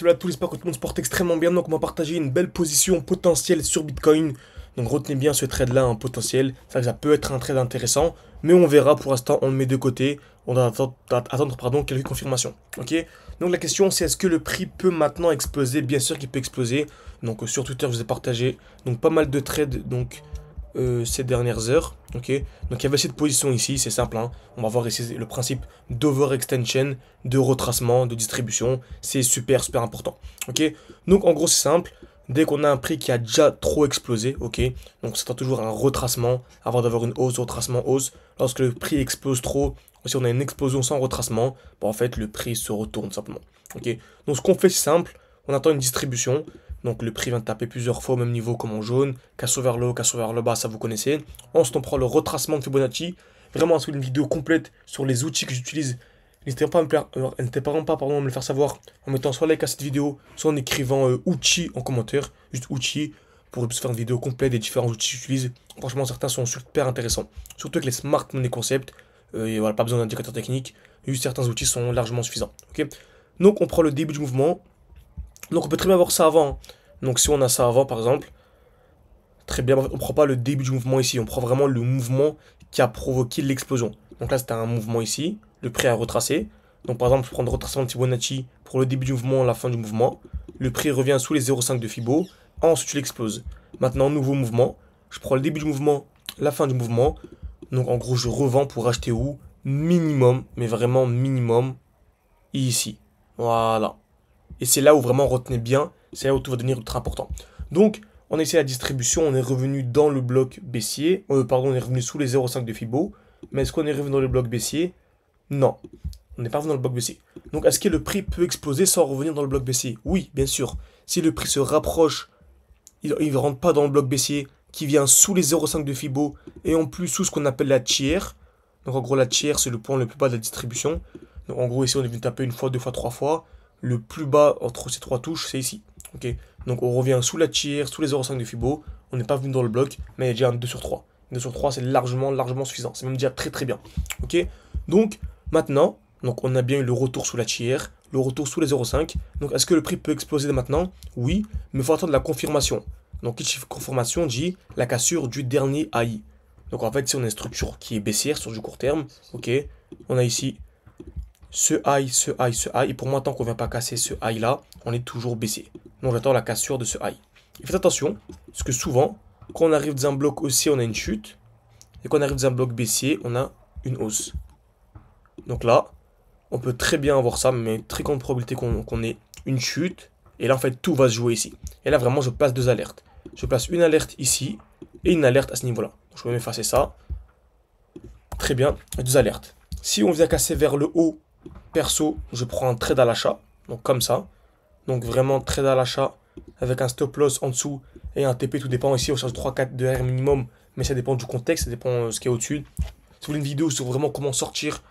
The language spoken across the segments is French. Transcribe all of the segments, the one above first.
Salut à tous, j'espère que tout le monde se porte extrêmement bien. Donc on va partager une belle position potentielle sur Bitcoin. Donc retenez bien ce trade là, un potentiel. C'est vrai que ça peut être un trade intéressant, mais on verra. Pour l'instant on le met de côté. On va attendre pardon, quelques confirmations. Ok. Donc la question c'est, est-ce que le prix peut maintenant exploser? Bien sûr qu'il peut exploser. Donc sur Twitter je vous ai partagé donc pas mal de trades ces dernières heures. Ok. Donc il y avait cette position ici, c'est simple, hein. On va voir ici le principe d'overextension, de retracement, de distribution. C'est super super important. Ok. Donc en gros c'est simple. Dès qu'on a un prix qui a déjà trop explosé, ok, donc c'est toujours un retracement avant d'avoir une hausse, retracement, hausse. Lorsque le prix explose trop, si on a une explosion sans retracement, bah, en fait le prix se retourne simplement. Ok. Donc ce qu'on fait c'est simple, on attend une distribution. Donc le prix vient de taper plusieurs fois au même niveau comme en jaune, casse vers le haut, casse vers le bas, ça vous connaissez. Ensuite on prend le retracement de Fibonacci. Vraiment, c'est une vidéo complète sur les outils que j'utilise. N'hésitez pas, pardon, à me le faire savoir en mettant soit like à cette vidéo, soit en écrivant outil en commentaire, juste outil, pour que je puisse faire une vidéo complète des différents outils que j'utilise. Franchement, certains sont super intéressants. Surtout avec les smart money concepts, et voilà, pas besoin d'indicateur technique, juste certains outils sont largement suffisants. Ok. Donc on prend le début du mouvement. Donc on peut très bien avoir ça avant, hein. Donc si on a ça avant par exemple, très bien, on ne prend pas le début du mouvement ici, on prend vraiment le mouvement qui a provoqué l'explosion. Donc là c'était un mouvement ici, le prix a retracé. Donc par exemple je prends le retracement de Fibonacci pour le début du mouvement, la fin du mouvement. Le prix revient sous les 0,5 de Fibo, ensuite il explose. Maintenant nouveau mouvement, je prends le début du mouvement, la fin du mouvement. Donc en gros je revends pour acheter où? Minimum, mais vraiment minimum, ici. Voilà. Et c'est là où vraiment retenez bien, c'est là où tout va devenir ultra important. Donc, on a essayé la distribution, on est revenu dans le bloc baissier. Pardon, on est revenu sous les 0,5 de Fibo. Mais est-ce qu'on est revenu dans le bloc baissier? Non, on n'est pas revenu dans le bloc baissier. Donc, est-ce que le prix peut exploser sans revenir dans le bloc baissier? Oui, bien sûr. Si le prix se rapproche, il ne rentre pas dans le bloc baissier, qui vient sous les 0,5 de Fibo, et en plus sous ce qu'on appelle la tiers. Donc, en gros, la tiers, c'est le point le plus bas de la distribution. Donc, en gros, ici, on est venu taper une fois, deux fois, trois fois. Le plus bas entre ces trois touches, c'est ici. Ok. Donc on revient sous la tiers, sous les 0,5 de Fibo. On n'est pas venu dans le bloc, mais il y a déjà un 2 sur 3. 2 sur 3, c'est largement suffisant. C'est même déjà très bien. Ok. Donc maintenant, donc on a bien eu le retour sous la tiers, le retour sous les 0,5. Donc est-ce que le prix peut exploser dès maintenant? Oui, mais il faut attendre la confirmation. Donc qui chiffre confirmation dit la cassure du dernier AI. Donc en fait, si on a une structure qui est baissière sur du court terme, ok, on a ici ce high, et pour moi, tant qu'on ne vient pas casser ce high là, on est toujours baissier. Donc j'attends la cassure de ce high. Et faites attention, parce que souvent, quand on arrive dans un bloc haussier, on a une chute, et quand on arrive dans un bloc baissier, on a une hausse. Donc là, on peut très bien avoir ça, mais très grande probabilité qu'on ait une chute, et là en fait tout va se jouer ici. Et là vraiment, je place deux alertes. Je place une alerte ici, et une alerte à ce niveau-là. Je vais m'effacer ça. Très bien, deux alertes. Si on vient casser vers le haut, perso, je prends un trade à l'achat, donc comme ça. Donc vraiment trade à l'achat avec un stop loss en dessous et un TP, tout dépend. Ici on cherche 3-4 de R minimum, mais ça dépend du contexte, ça dépend de ce qui est au-dessus. Si vous voulez une vidéo sur vraiment comment sortir,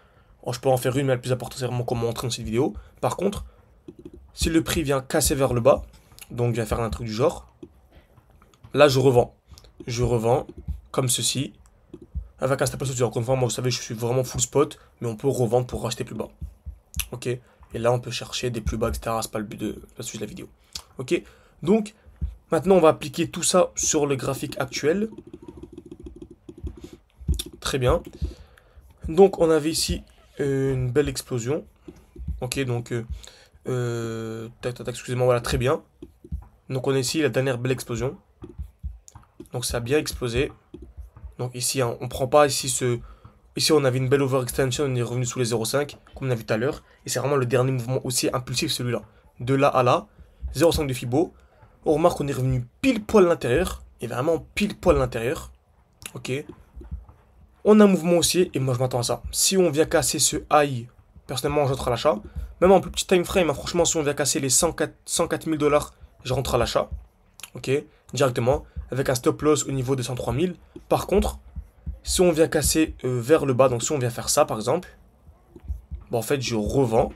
je peux en faire une, mais le plus important c'est vraiment comment entrer dans cette vidéo. Par contre, si le prix vient casser vers le bas, donc vient faire un truc du genre, là je revends. Je revends comme ceci. Avec un stop loss, encore une fois, moi vous savez, je suis vraiment full spot, mais on peut revendre pour racheter plus bas. Ok, et là on peut chercher des plus bas, etc. C'est pas le but de la suite de la vidéo. Ok, donc maintenant on va appliquer tout ça sur le graphique actuel. Très bien. Donc on avait ici une belle explosion. Ok, donc excusez-moi, voilà, très bien. Donc on a ici la dernière belle explosion. Donc ça a bien explosé. Donc ici, hein, on prend pas ici ce... Ici, on avait une belle overextension, on est revenu sous les 0,5, comme on a vu tout à l'heure. Et c'est vraiment le dernier mouvement aussi impulsif, celui-là. De là à là, 0,5 de Fibo. On remarque qu'on est revenu pile poil à l'intérieur. Et vraiment pile poil à l'intérieur. Ok. On a un mouvement haussier, et moi je m'attends à ça. Si on vient casser ce high, personnellement, je rentre à l'achat. Même en plus petit time frame, hein, franchement, si on vient casser les 104 000 $, je rentre à l'achat. Ok. Directement. Avec un stop loss au niveau de 103 000. Par contre, si on vient casser vers le bas, donc si on vient faire ça par exemple, bon, en fait je revends,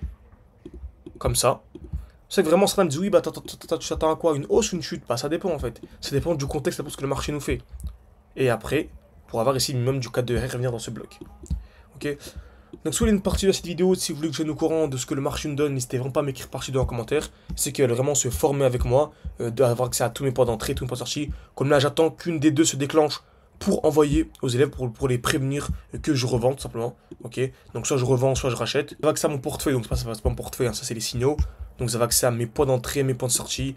comme ça. C'est que vraiment certains me disent oui, bah tu t'attends à quoi? Une hausse ou une chute? Bah ça dépend en fait. Ça dépend du contexte, ça dépend de ce que le marché nous fait. Et après, pour avoir ici le minimum du 4 de R, revenir dans ce bloc. Ok. Donc si vous voulez une partie de cette vidéo, si vous voulez que je sois au courant de ce que le marché nous donne, n'hésitez vraiment pas à m'écrire partie dans en commentaire. C'est qu'ils veulent vraiment se former avec moi, d'avoir accès à tous mes points d'entrée, tous mes points de sortie. Comme là, j'attends qu'une des deux se déclenche pour envoyer aux élèves, pour les prévenir que je revends, tout simplement. Ok. Donc soit je revends, soit je rachète. Vous avez accès à mon portefeuille, donc c'est pas mon portefeuille, hein, ça c'est les signaux. Donc vous avez accès à mes points d'entrée, mes points de sortie.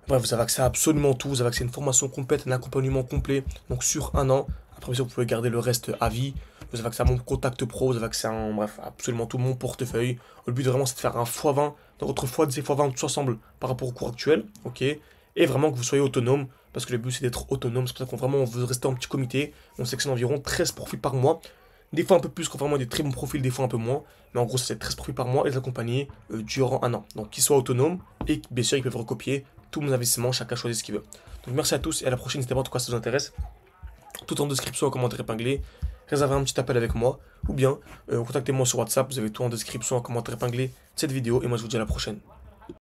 Bref, vous avez accès à absolument tout. Vous avez accès à une formation complète, un accompagnement complet, donc sur un an. Après, vous pouvez garder le reste à vie. Vous avez accès à mon contact pro, vous avez accès à, bref, absolument tout mon portefeuille. Le but vraiment, c'est de faire un x20 dans votre x10 et x20 tous ensemble par rapport au cours actuel, ok. Et vraiment que vous soyez autonome, parce que le but c'est d'être autonome. C'est pour ça qu'on vraiment on veut rester en petit comité. On sélectionne environ 13 profils par mois. Des fois un peu plus quand vraiment des très bons profils, des fois un peu moins. Mais en gros, c'est 13 profils par mois et les accompagner durant un an. Donc qu'ils soient autonomes et bien sûr, ils peuvent recopier tous mon investissement, chacun choisit ce qu'il veut. Donc merci à tous et à la prochaine, n'hésitez pas en tout cas si ça vous intéresse. Tout en description, en commentaire épinglé. Réservez un petit appel avec moi ou bien contactez-moi sur WhatsApp. Vous avez tout en description, en commentaire épinglé de cette vidéo. Et moi, je vous dis à la prochaine.